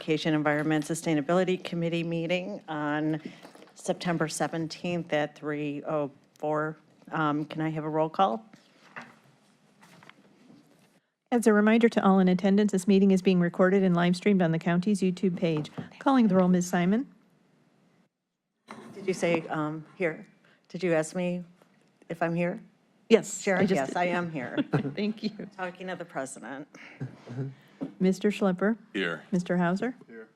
Education, Environment, Sustainability Committee meeting on September 17th at 3:04. Can I have a roll call? As a reminder to all in attendance, this meeting is being recorded and live streamed on the county's YouTube page. Calling the roll, Ms. Simon. Did you say here? Did you ask me if I'm here? Yes. Sharon, yes, I am here. Thank you. Talking to the president. Mr. Schlepper. Here. Mr. Hauser. Here.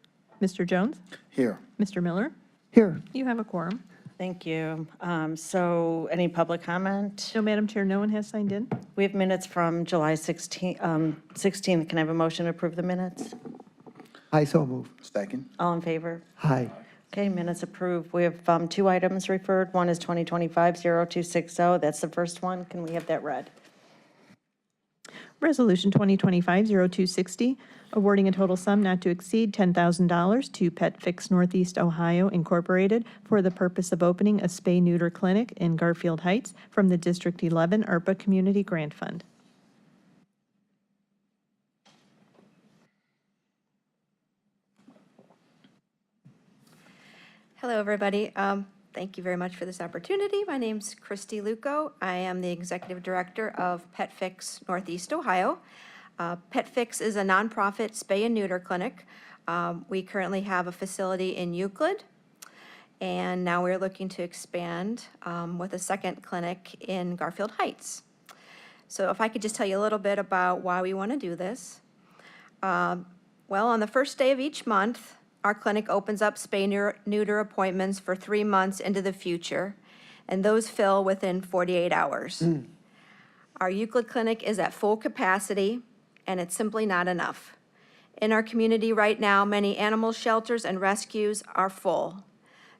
Mr. Jones. Here. Mr. Miller. Here. You have a quorum. Thank you. So any public comment? No, Madam Chair, no one has signed in. We have minutes from July 16th. Can I have a motion to approve the minutes? I so move. Second. All in favor? Aye. Okay, minutes approved. We have two items referred. One is 2025-0260. That's the first one. Can we have that read? Resolution 2025-0260, awarding a total sum not to exceed $10,000 to Pet Fix Northeast Ohio Incorporated for the purpose of opening a spay-neuter clinic in Garfield Heights from the District 11 ARPA Community Grant Fund. Hello, everybody. Thank you very much for this opportunity. My name's Christy Luco. I am the Executive Director of Pet Fix Northeast Ohio. Pet Fix is a nonprofit spay and neuter clinic. We currently have a facility in Euclid, and now we're looking to expand with a second clinic in Garfield Heights. So if I could just tell you a little bit about why we want to do this. Well, on the first day of each month, our clinic opens up spay-neuter appointments for 3 months into the future, and those fill within 48 hours. Our Euclid clinic is at full capacity, and it's simply not enough. In our community right now, many animal shelters and rescues are full.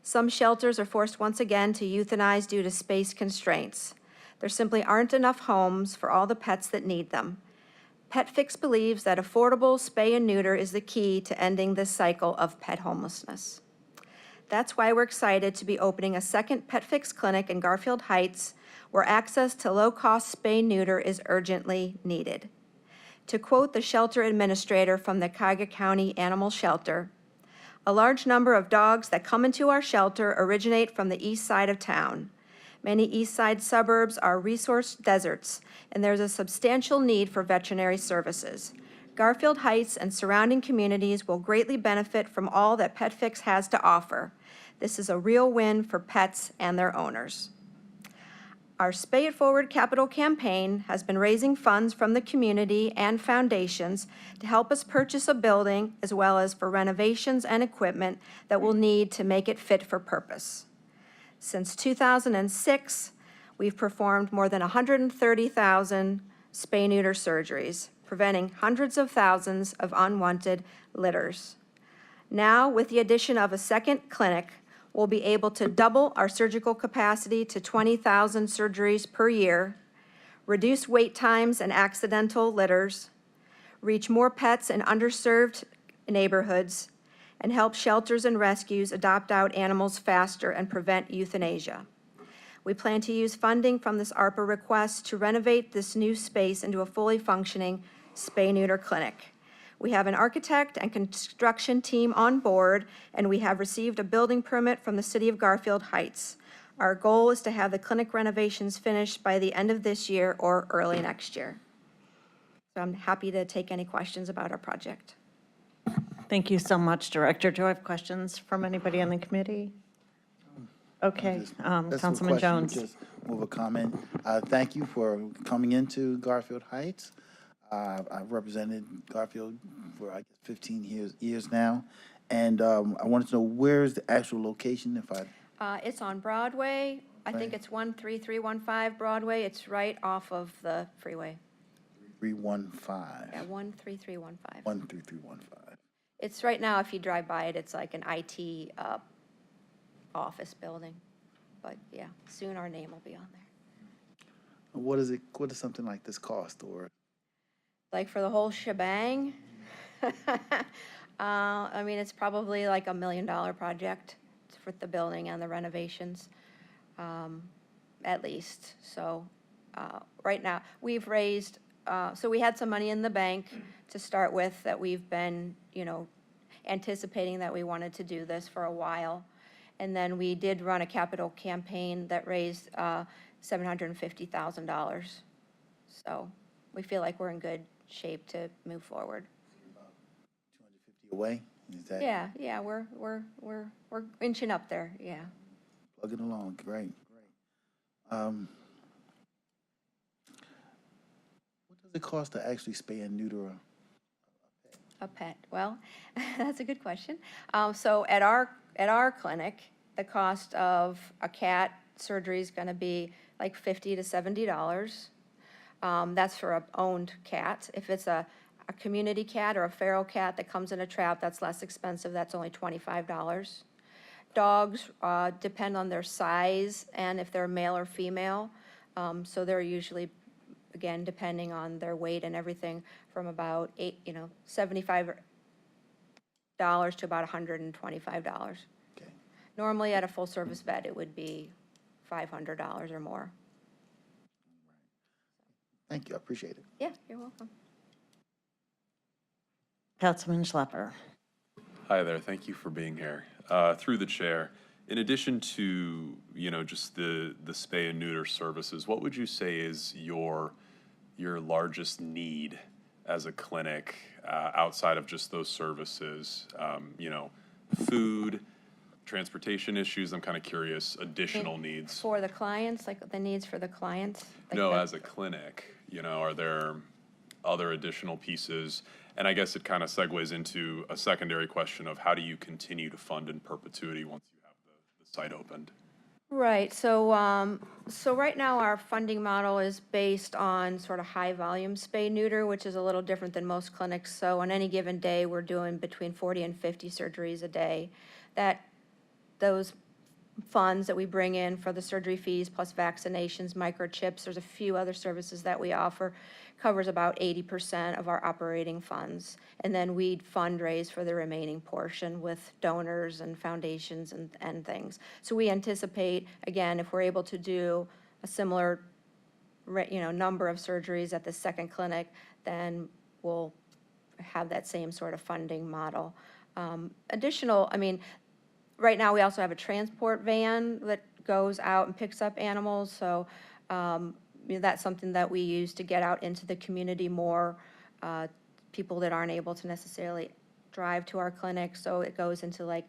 Some shelters are forced once again to euthanize due to space constraints. There simply aren't enough homes for all the pets that need them. Pet Fix believes that affordable spay and neuter is the key to ending this cycle of pet homelessness. That's why we're excited to be opening a second Pet Fix clinic in Garfield Heights, where access to low-cost spay neuter is urgently needed. To quote the shelter administrator from the Cuyahoga County Animal Shelter, "A large number of dogs that come into our shelter originate from the east side of town. Many east side suburbs are resource deserts, and there's a substantial need for veterinary services. Garfield Heights and surrounding communities will greatly benefit from all that Pet Fix has to offer. This is a real win for pets and their owners." Our Spay It Forward capital campaign has been raising funds from the community and foundations to help us purchase a building, as well as for renovations and equipment that we'll need to make it fit for purpose. Since 2006, we've performed more than 130,000 spay-neuter surgeries, preventing hundreds of thousands of unwanted litters. Now, with the addition of a second clinic, we'll be able to double our surgical capacity to 20,000 surgeries per year, reduce wait times and accidental litters, reach more pets in underserved neighborhoods, and help shelters and rescues adopt out animals faster and prevent euthanasia. We plan to use funding from this ARPA request to renovate this new space into a fully functioning spay-neuter clinic. We have an architect and construction team on board, and we have received a building permit from the City of Garfield Heights. Our goal is to have the clinic renovations finished by the end of this year or early next year. So I'm happy to take any questions about our project. Thank you so much, Director. Do I have questions from anybody on the committee? Okay, Just a Councilman question, Jones. Just move a comment. Thank you for coming into Garfield Heights. I've represented Garfield for, I guess, 15 years now. And I wanted to know, where's the actual location if I... It's on Broadway. I think it's 13315 Broadway. It's right off of the freeway. 315. Yeah, 13315. 13315. It's right now, if you drive by it, it's like an IT office building. But yeah, soon our name will be on there. What does something like this cost, or? Like for the whole shebang? I mean, it's probably like $1 million project for the building and the renovations, at least. So right now, we've raised, so we had some money in the bank to start with that we've been, anticipating that we wanted to do this for a while. And then we did run a capital campaign that raised $750,000. So we feel like we're in good shape to move forward. 250 away? Is that? Yeah, we're inching up there, yeah. Plugging along, great. What does it cost to actually spay and neuter A pet, well, that's a good question. So at our clinic, the cost of a cat surgery is gonna be like $50 to $70. That's for a owned cat. If it's a community cat or a feral cat that comes in a trap, that's less expensive, that's only $25. Dogs depend on their size and if they're male or female. So they're usually, again, depending on their weight and everything, from about $75 to about $125. Okay. Normally at a full-service vet, it would be $500 or more. Thank you, I appreciate it. Yeah, you're welcome. Councilman Schlepper. Hi there, thank you for being here. Through the chair, in addition to, just the spay and neuter services, what would you say is your largest need as a clinic outside of just those services? Food, transportation issues, I'm kind of curious, additional needs. For the clients, like the needs for the clients? Like No, the- as a clinic, are there other additional pieces? And I guess it kind of segues into a secondary question of how do you continue to fund in perpetuity once you have the site opened? Right, so right now our funding model is based on sort of high volume spay neuter, which is a little different than most clinics. So on any given day, we're doing between 40 and 50 surgeries a day. Those funds that we bring in for the surgery fees plus vaccinations, microchips, there's a few other services that we offer, covers about 80% of our operating funds. And then we'd fundraise for the remaining portion with donors and foundations and things. So we anticipate, again, if we're able to do a similar number of surgeries at the second clinic, then we'll have that same sort of funding model. Right now, we also have a transport van that goes out and picks up animals, so that's something that we use to get out into the community more, people that aren't able to necessarily drive to our clinic, so it goes into like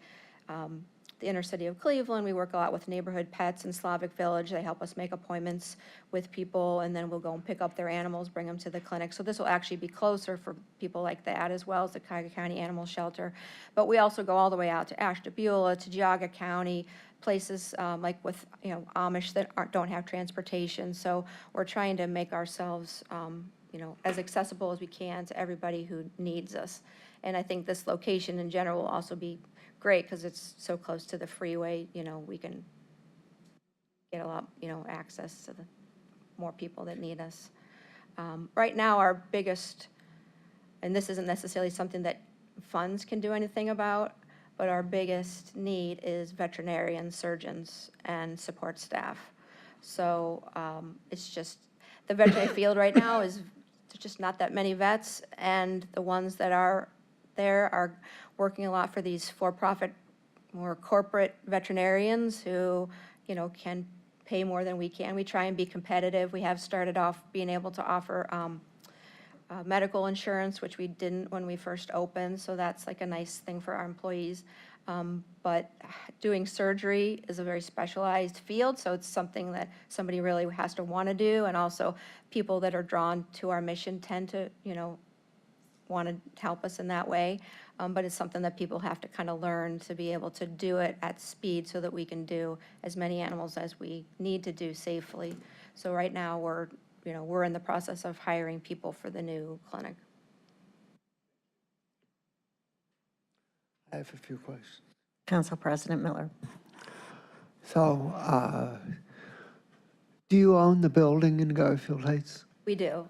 the inner city of Cleveland. We work a lot with Neighborhood Pets in Slavic Village. They help us make appointments with people, and then we'll go and pick up their animals, bring them to the clinic. So this will actually be closer for people like that, as well as the Cuyahoga County Animal Shelter. But we also go all the way out to Ashtabula, to Geauga County, places like with Amish that don't have transportation. So we're trying to make ourselves as accessible as we can to everybody who needs us. And I think this location in general will also be great because it's so close to the freeway. We can get a lot, access to the more people that need us. Right now, our biggest, and this isn't necessarily something that funds can do anything about, but our biggest need is veterinarians, surgeons, and support staff. So it's just, the veterinary field right now there's just not that many vets, and the ones that are there are working a lot for these for-profit, more corporate veterinarians who, can pay more than we can. We try and be competitive. We have started off being able to offer medical insurance, which we didn't when we first opened, so that's like a nice thing for our employees. But doing surgery is a very specialized field, so it's something that somebody really has to want to do, and also people that are drawn to our mission tend to, want to help us in that way. But it's something that people have to kind of learn to be able to do it at speed so that we can do as many animals as we need to do safely. So right now, we're in the process of hiring people for the new clinic. I have a few questions. Council President Miller. So, do you own the building in Garfield Heights? We do.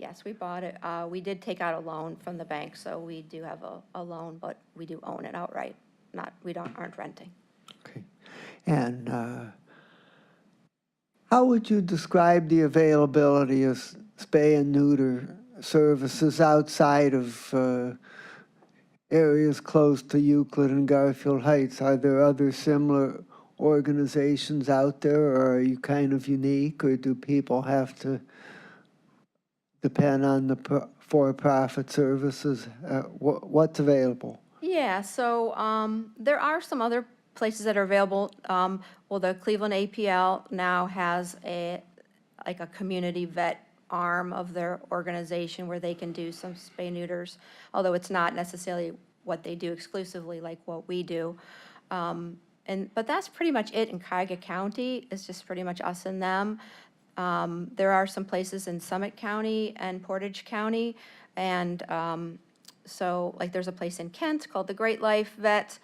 Yes, we bought it. We did take out a loan from the bank, so we do have a loan, but we do own it outright. Aren't renting. Okay. And how would you describe the availability of spay and neuter services outside of areas close to Euclid and Garfield Heights. Are there other similar organizations out there, or are you kind of unique, or do people have to depend on the for-profit services? What's available? Yeah, so there are some other places that are available. Well, the Cleveland APL now has like a community vet arm of their organization where they can do some spay neuters, although it's not necessarily what they do exclusively like what we do. But that's pretty much it in Cuyahoga County. It's just pretty much us and them. There are some places in Summit County and Portage County, and so like there's a place in Kent called the Great Life Vet.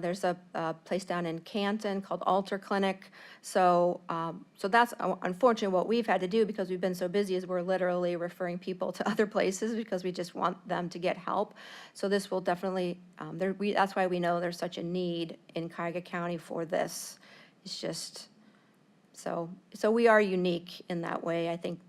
There's a place down in Canton called Alter Clinic. So that's unfortunately what we've had to do because we've been so busy is we're literally referring people to other places because we just want them to get help. So this will definitely, that's why we know there's such a need in Cuyahoga County for this. It's just, so we are unique in that way. I think,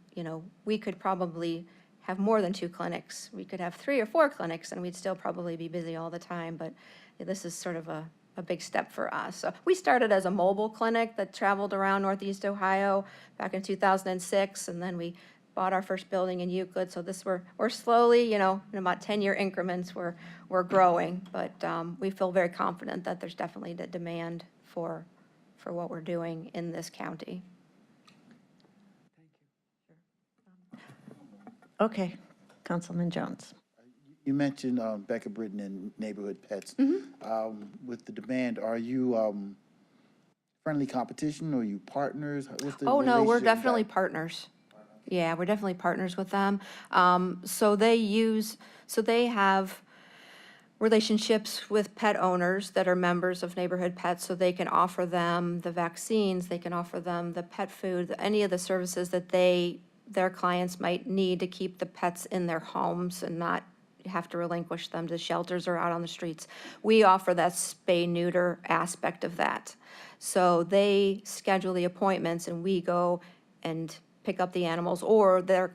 we could probably have more than 2 clinics. We could have 3 or 4 clinics and we'd still probably be busy all the time, but this is sort of a big step for us. So we started as a mobile clinic that traveled around Northeast Ohio back in 2006, and then we bought our first building in Euclid. So we're slowly, in about 10-year increments, we're growing, but we feel very confident that there's definitely the demand for what we're doing in this county. Okay, Councilman Jones. You mentioned Becca Britton and Neighborhood Pets. With the demand, are you friendly competition, or are you partners? What's the Oh, no, we're relationship definitely like? partners. Yeah, we're definitely partners with them. So they have relationships with pet owners that are members of Neighborhood Pets, so they can offer them the vaccines, they can offer them the pet food, any of the services that their clients might need to keep the pets in their homes and not have to relinquish them to shelters or out on the streets. We offer that spay-neuter aspect of that. So they schedule the appointments and we go and pick up the animals, or their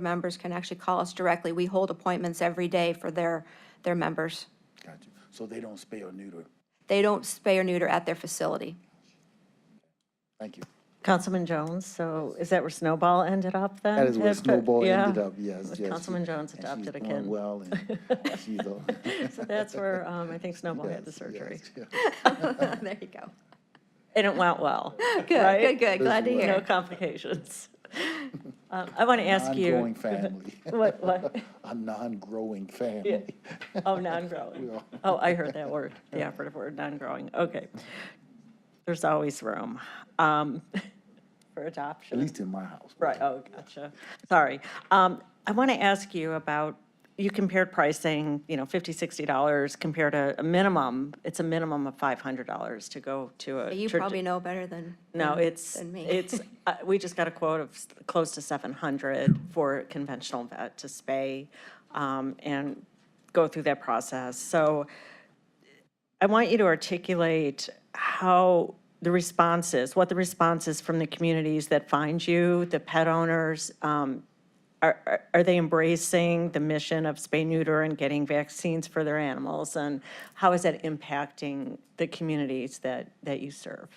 members can actually call us directly. We hold appointments every day for their members. Got you. So they don't spay or neuter. They don't spay or neuter at their facility. Thank you. Councilman Jones, so is that where Snowball ended up then? That is where At- Snowball yeah. ended up, yes. yes. Councilman Jones And adopted a she's doing kid. well, and she's So that's where I think Snowball had the yes, surgery. yes, yes. There you go. And it went well. Good, right? good. Glad to No hear. complications. I want to ask you. Non-growing family. What? A non-growing family. Oh, non-growing. Oh, I heard that word, the operative word, non-growing. Okay. There's always room for adoption. At least in my house. Right, oh, gotcha. Sorry. I want to ask you about, you compared pricing, $50, $60 compared to a minimum, it's a minimum of $500 to go to a. You probably know better than No, than me. we just got a quote of close to 700 for conventional vet to spay and go through that process. So I want you to articulate how the response is, what the response is from the communities that find you, the pet owners. Are they embracing the mission of spay neuter and getting vaccines for their animals? And how is that impacting the communities that you serve?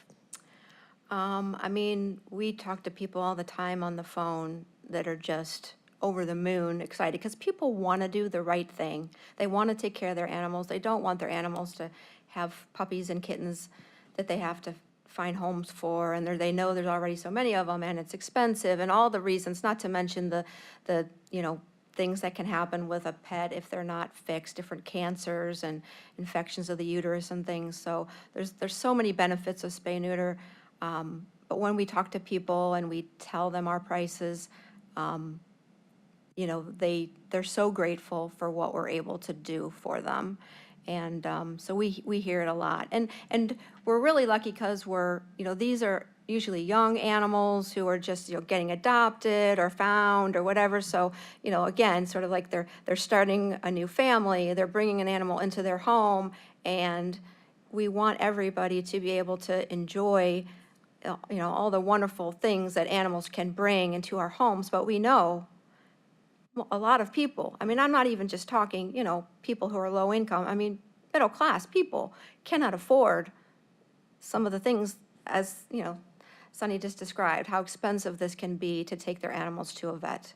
I mean, we talk to people all the time on the phone that are just over the moon excited because people want to do the right thing. They want to take care of their animals. They don't want their animals to have puppies and kittens that they have to find homes for, and they know there's already so many of them and it's expensive and all the reasons, not to mention the things that can happen with a pet if they're not fixed, different cancers and infections of the uterus and things. So there's so many benefits of spay neuter. But when we talk to people and we tell them our prices, they're so grateful for what we're able to do for them. And so we hear it a lot. And we're really lucky because these are usually young animals who are just, getting adopted or found or whatever. So, again, sort of like they're starting a new family, they're bringing an animal into their home, and we want everybody to be able to enjoy, all the wonderful things that animals can bring into our homes. But we know a lot of people. I mean, I'm not even just talking, you know, people who are low income. I mean, middle class people cannot afford some of the things, as, you know, Sunny just described, how expensive this can be to take their animals to a vet.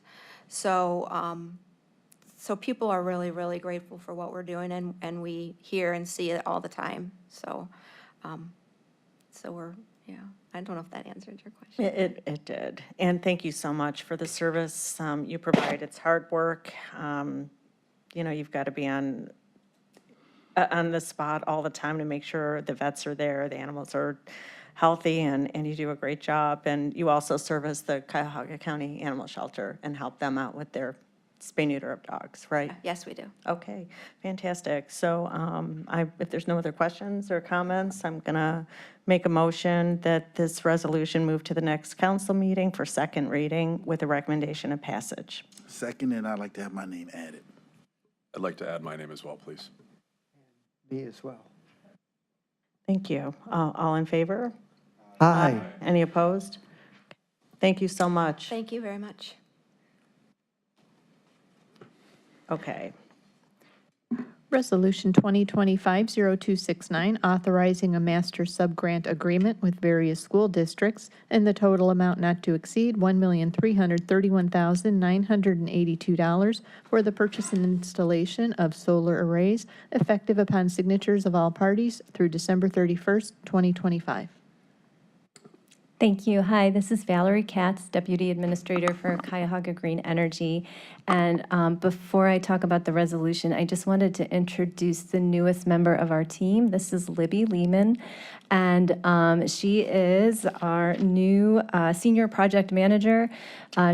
So, so people are really, really grateful for what we're doing, and we hear and see it all the time. So, so we're, yeah, I don't know if that answered your question. It did. And thank you so much for the service you provide. It's hard work. You know, you've got to be on the spot all the time to make sure the vets are there, the animals are healthy, and you do a great job. And you also service the Cuyahoga County Animal Shelter and help them out with their spay-neuter of dogs, right? Yes, we do. Okay, fantastic. So if there's no other questions or comments, I'm going to make a motion that this resolution move to the next council meeting for second reading with a recommendation of passage. Second, and I'd like to have my name added. I'd like to add my name as well, please. Me as well. Thank you. All in favor? Aye. Any opposed? Thank you so much. Thank you very much. Okay. Resolution 2025-0269, authorizing a master subgrant agreement with various school districts in the total amount not to exceed $1,331,982 for the purchase and installation of solar arrays, effective upon signatures of all parties through December 31st, 2025. Thank you. Hi, this is Valerie Katz, Deputy Administrator for Cuyahoga Green Energy. And before I talk about the resolution, I just wanted to introduce the newest member of our team. This is Libby Lehman, and she is our new Senior Project Manager.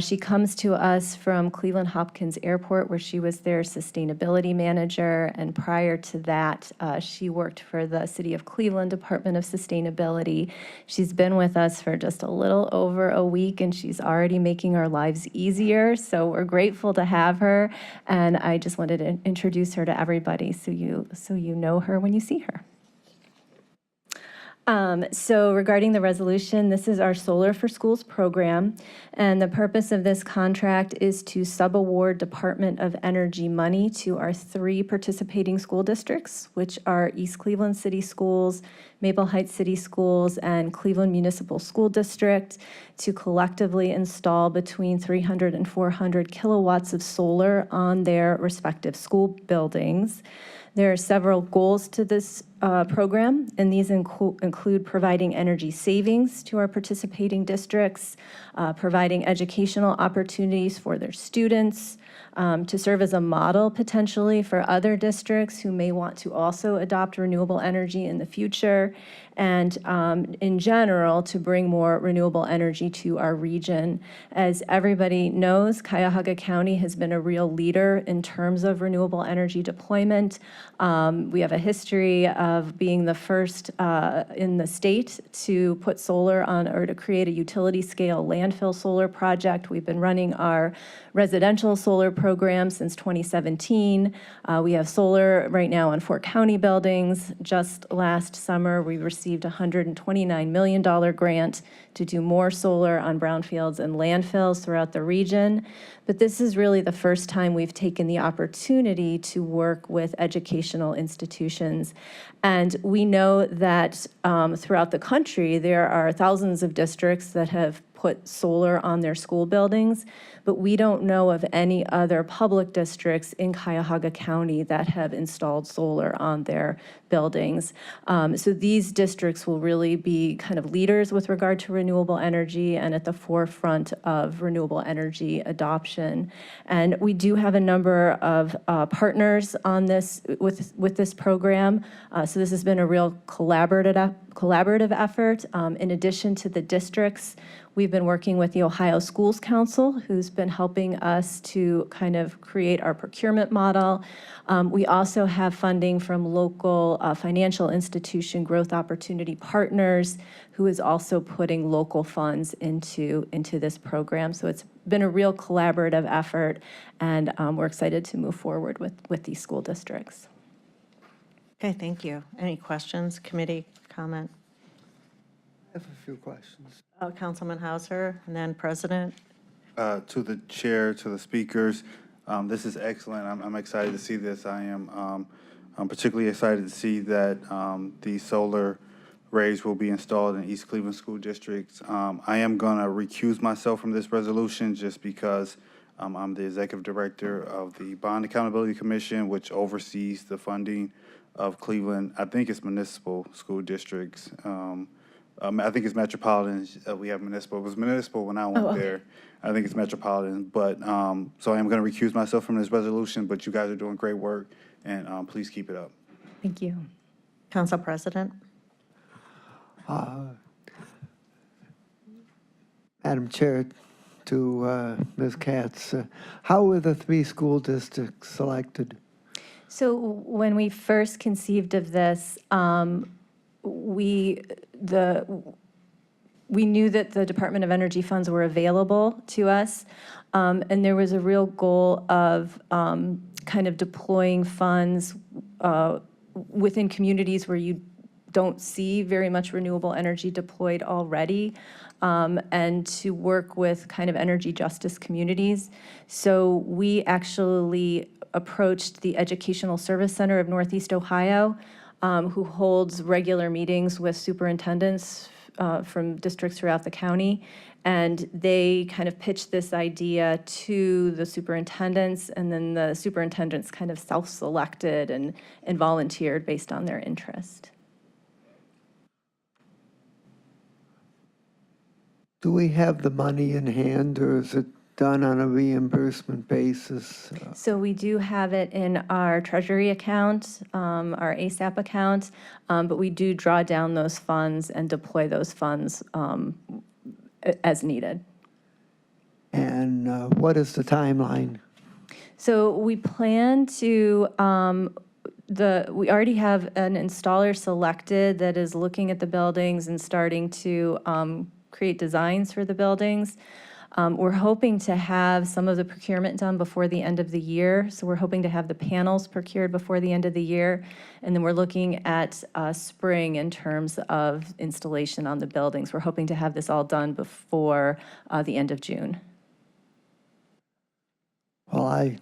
She comes to us from Cleveland Hopkins Airport, where she was their Sustainability Manager, and prior to that, she worked for the City of Cleveland Department of Sustainability. She's been with us for just a little over a week, and she's already making our lives easier, so we're grateful to have her, and I just wanted to introduce her to everybody so you know her when you see her. So regarding the resolution, this is our Solar for Schools program, and the purpose of this contract is to subaward Department of Energy money to our 3 participating school districts, which are East Cleveland City Schools, Maple Heights City Schools, and Cleveland Municipal School District, to collectively install between 300 and 400 kilowatts of solar on their respective school buildings. There are several goals to this program, and these include providing energy savings to our participating districts, providing educational opportunities for their students, to serve as a model potentially for other districts who may want to also adopt renewable energy in the future, and in general, to bring more renewable energy to our region. As everybody knows, Cuyahoga County has been a real leader in terms of renewable energy deployment. We have a history of being the first in the state to put solar on, or to create a utility scale landfill solar project. We've been running our residential solar program since 2017. We have solar right now on 4 county buildings. Just last summer, we received a $129 million grant to do more solar on brownfields and landfills throughout the region. But this is really the first time we've taken the opportunity to work with educational institutions. And we know that throughout the country, there are thousands of districts that have put solar on their school buildings, but we don't know of any other public districts in Cuyahoga County that have installed solar on their buildings. So these districts will really be kind of leaders with regard to renewable energy and at the forefront of renewable energy adoption. And we do have a number of partners on this with this program. So this has been a real collaborative effort. In addition to the districts, we've been working with the Ohio Schools Council, who's been helping us to kind of create our procurement model. We also have funding from local financial institution growth opportunity partners, who is also putting local funds into this program. So it's been a real collaborative effort, and we're excited to move forward with these school districts. Okay, thank you. Any questions, committee comment? I have a few questions. Councilman Hauser, and then President. To the chair, to the speakers, This is excellent. I'm excited to see this. I'm particularly excited to see that the solar arrays will be installed in East Cleveland School District. I am going to recuse myself from this resolution just because I'm the executive director of the Bond Accountability Commission, which oversees the funding of Cleveland. I think it's municipal school districts. I think it's metropolitan. We have municipal. It was municipal when I went there. I think it's metropolitan. But so I am going to recuse myself from this resolution. But you guys are doing great work, and please keep it up. Thank you. Council President? Madam Chair, to Ms. Katz, how were the 3 school districts selected? So when we first conceived of this, we knew that the Department of Energy funds were available to us, and there was a real goal of kind of deploying funds within communities where you don't see very much renewable energy deployed already, and to work with kind of energy justice communities. So we actually approached the Educational Service Center of Northeast Ohio, who holds regular meetings with superintendents from districts throughout the county. And they kind of pitched this idea to the superintendents, and then the superintendents kind of self-selected and volunteered based on their interest. Do we have the money in hand, or is it done on a reimbursement basis? So we do have it in our treasury account, our ASAP account, but we do draw down those funds and deploy those funds as needed. And what is the timeline? So we plan to, we already have an installer selected that is looking at the buildings and starting to create designs for the buildings. We're hoping to have some of the procurement done before the end of the year. So we're hoping to have the panels procured before the end of the year. And then we're looking at spring in terms of installation on the buildings. We're hoping to have this all done before the end of June. Well, I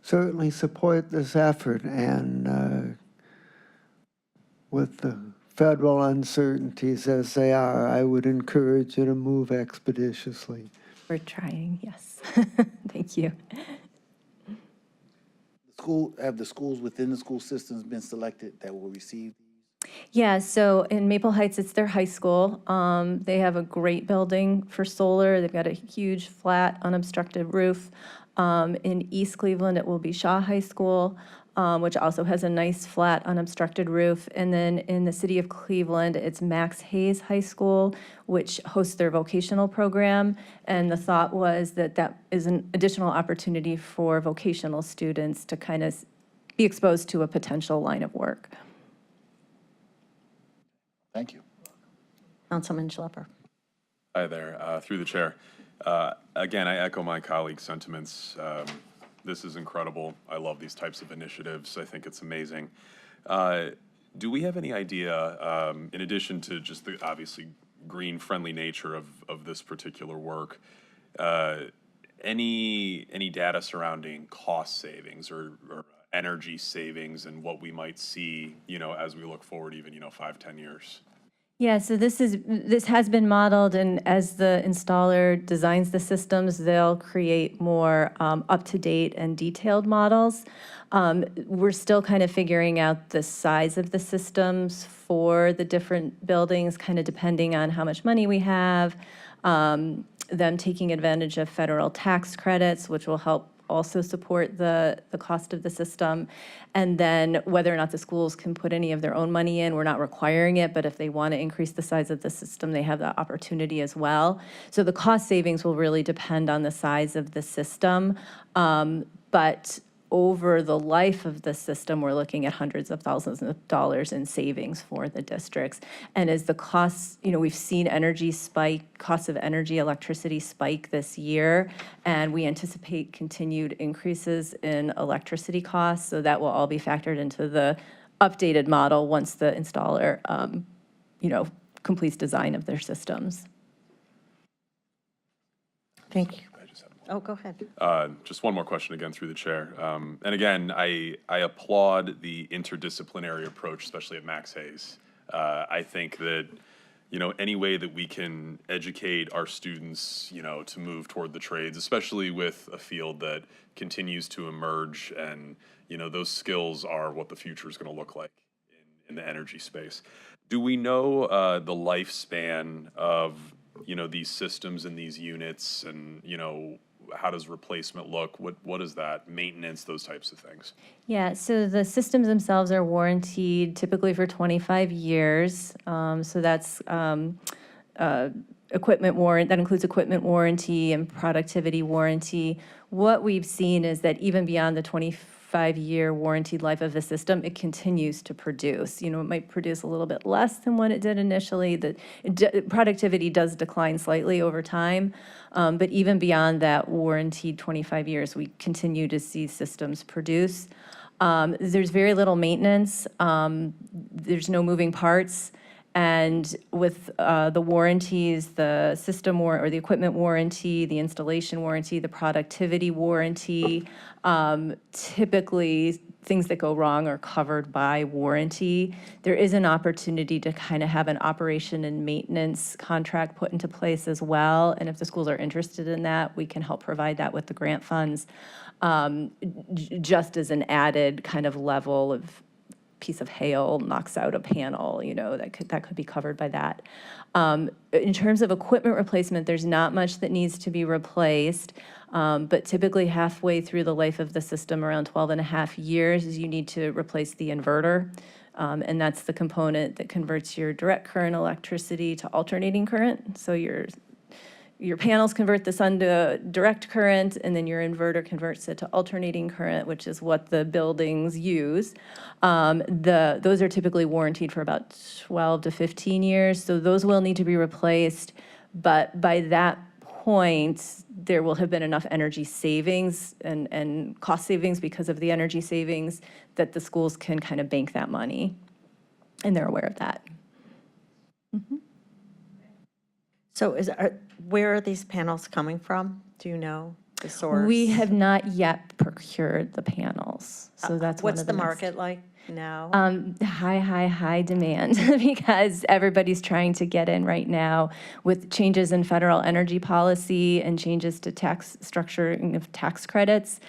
certainly support this effort, and with the federal uncertainties as they are, I would encourage you to move expeditiously. We're trying, yes. Thank you. Have the schools within the school systems been selected that will receive these? Yeah, so in Maple Heights, it's their high school. They have a great building for solar. They've got a huge, flat, unobstructed roof. In East Cleveland, it will be Shaw High School, which also has a nice, flat, unobstructed roof. And then in the city of Cleveland, it's Max Hayes High School, which hosts their vocational program. And the thought was that that is an additional opportunity for vocational students to kind of be exposed to a potential line of work. Thank you. Councilman Schlepper. Hi there, through the chair. Again, I echo my colleagues' sentiments. This is incredible. I love these types of initiatives. I think it's amazing. Do we have any idea, in addition to just the obviously green-friendly nature of this particular work, any data surrounding cost savings or energy savings and what we might see, as we look forward even, 5-10 years? Yeah, so this has been modeled, and as the installer designs the systems, they'll create more up-to-date and detailed models. We're still kind of figuring out the size of the systems for the different buildings, kind of depending on how much money we have, them taking advantage of federal tax credits, which will help also support the cost of the system, and then whether or not the schools can put any of their own money in. We're not requiring it, but if they want to increase the size of the system, they have that opportunity as well. So the cost savings will really depend on the size of the system, but over the life of the system, we're looking at hundreds of thousands of dollars in savings for the districts. And as the costs, we've seen energy spike, costs of energy, electricity spike this year, and we anticipate continued increases in electricity costs. So that will all be factored into the updated model once the installer, completes design of their systems. Thank you. Oh, go ahead. Just one more question again through the chair. And again, I applaud the interdisciplinary approach, especially at Max Hayes. I think that, any way that we can educate our students, to move toward the trades, especially with a field that continues to emerge and, those skills are what the future is going to look like in the energy space. Do we know the lifespan of, these systems and these units and, how does replacement look? What is that? Maintenance, those types of things. Yeah, so the systems themselves are warranted typically for 25 years. So that's equipment warrant, that includes equipment warranty and productivity warranty. What we've seen is that even beyond the 25-year warranted life of the system, it continues to produce. It might produce a little bit less than what it did initially. The productivity does decline slightly over time, but even beyond that warranted 25 years, we continue to see systems produce. There's very little maintenance. There's no moving parts. And with the warranties, the system or the equipment warranty, the installation warranty, the productivity warranty, typically things that go wrong are covered by warranty. There is an opportunity to kind of have an operation and maintenance contract put into place as well. And if the schools are interested in that, we can help provide that with the grant funds, just as an added kind of level of piece of hail knocks out a panel, that could be covered by that. In terms of equipment replacement, there's not much that needs to be replaced, but typically halfway through the life of the system, around 12 and a half years, you need to replace the inverter. And that's the component that converts your direct current electricity to alternating current. So your panels convert the sun to direct current, and then your inverter converts it to alternating current, which is what the buildings use. Those are typically warranted for about 12 to 15 years, so those will need to be replaced. But by that point, there will have been enough energy savings and cost savings because of the energy savings that the schools can kind of bank that money, and they're aware of that. So where are these panels coming from? Do you know the source? We have not yet procured the panels, so that's one What's of the next- market like now? High demand because everybody's trying to get in right now with changes in federal energy policy and changes to tax structuring of tax credits.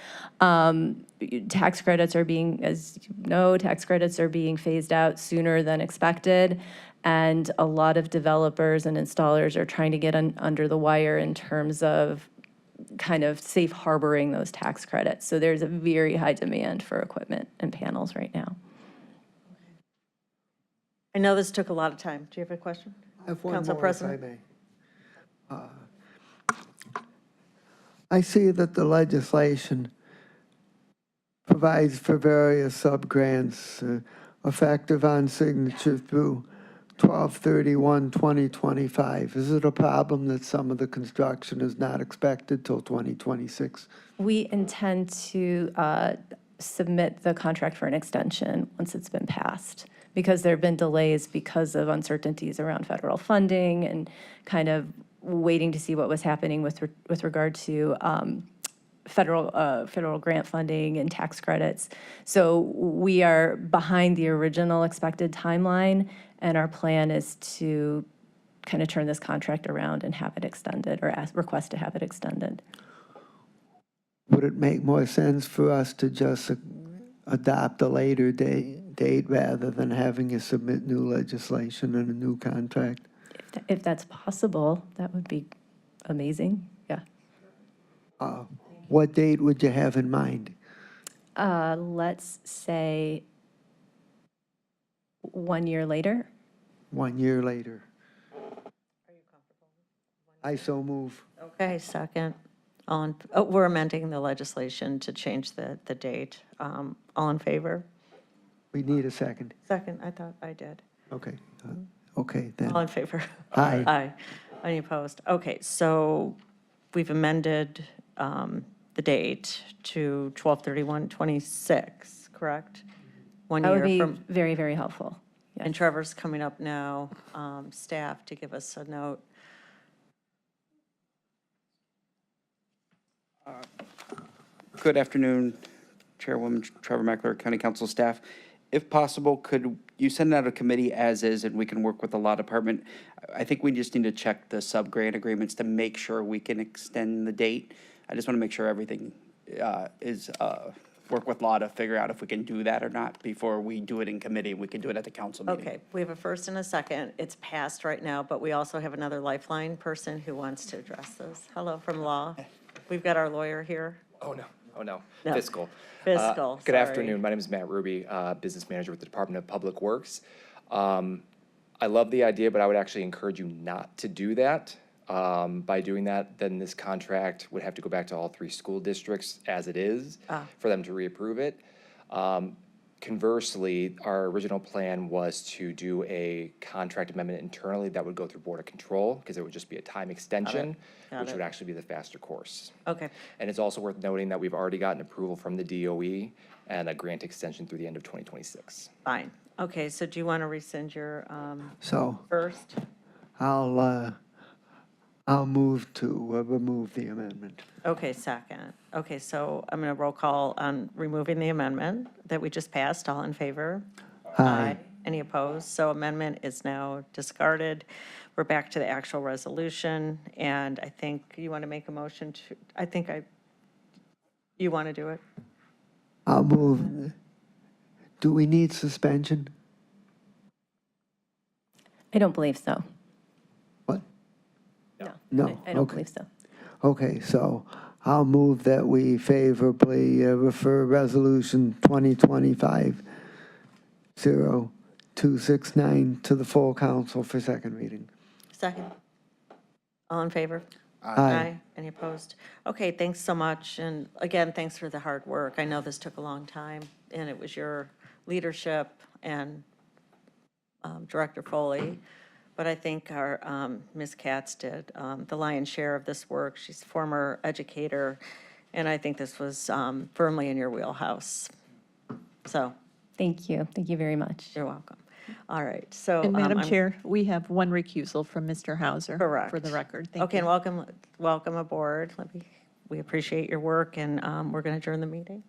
Tax credits are being, as you know, tax credits are being phased out sooner than expected. And a lot of developers and installers are trying to get under the wire in terms of kind of safe harboring those tax credits. So there's a very high demand for equipment and panels right now. I know this took a lot of time. Do you have a question? I have one Council more, if I President? may. I see that the legislation provides for various sub-grants effective on signature through 12/31/2025. Is it a problem that some of the construction is not expected till 2026? We intend to submit the contract for an extension once it's been passed, because there have been delays because of uncertainties around federal funding and kind of waiting to see what was happening with regard to federal grant funding and tax credits. So we are behind the original expected timeline, and our plan is to kind of turn this contract around and have it extended, or request to have it extended. Would it make more sense for us to just adopt a later date rather than having to submit new legislation and a new contract? If that's possible, that would be amazing, yeah. What date would you have in mind? Let's say 1 year later. 1 year later. I so move. Okay, second. We're amending the legislation to change the date. All in favor? We need a second. Second, I thought I did. Okay. Okay, then. All in favor? Aye. Aye. Any opposed? Okay, so we've amended the date to 12/31/26, correct? 1 That would year be from, very, very helpful. Yes. and Trevor's coming up now, staff, to give us a note. Good afternoon, Chairwoman Trevor Meckler, County Council staff. If possible, could you send out a committee as is and we can work with the law department? I think we just need to check the sub-grant agreements to make sure we can extend the date. I just want to make sure everything is, work with law to figure out if we can do that or not before we do it in committee. We can do it at the council meeting. Okay, we have a first and a second. It's passed right now, but we also have another Lifeline person who wants to address this. Hello from law. We've got our lawyer here. Oh, no. Oh, no. No. Fiscal. Fiscal, Good sorry. afternoon. My name is Matt Ruby, Business Manager with the Department of Public Works. I love the idea, but I would actually encourage you not to do that. By doing that, then this contract would have to go back to all 3 school districts as it is for them to reapprove it. Conversely, our original plan was to do a contract amendment internally that would go through Board of Control, because it would just be a time extension, Got which it. would actually be the faster course. Okay, And it's also worth noting that we've already gotten approval from the DOE and a grant extension through the end of 2026. fine. Okay, so do you want to rescind your So first? I'll move to remove the amendment. Okay, second. Okay, so I'm going to roll call on removing the amendment that we just passed. All in favor? Aye. Any opposed? So amendment is now discarded. We're back to the actual resolution, and I think you want to make a motion to, you want to do it? I'll move. Do we need suspension? I don't believe so. What? No. No, I don't okay. believe so. Okay, so I'll move that we favorably refer Resolution 2025-0269 to the full council for second reading. Second. All in favor? Aye. Any opposed? Okay, thanks so much. And again, thanks for the hard work. I know this took a long time, and it was your leadership and Director Foley. But I think our Ms. Katz did the lion's share of this work. She's a former educator, and I think this was firmly in your wheelhouse. So Thank you. Thank you very much. you're welcome. All right, so. And Madam I'm- Chair, we have one recusal from Mr. Hauser. Correct. For the record. Thank Okay, you. and welcome aboard. We appreciate your work, and we're going to adjourn the meeting.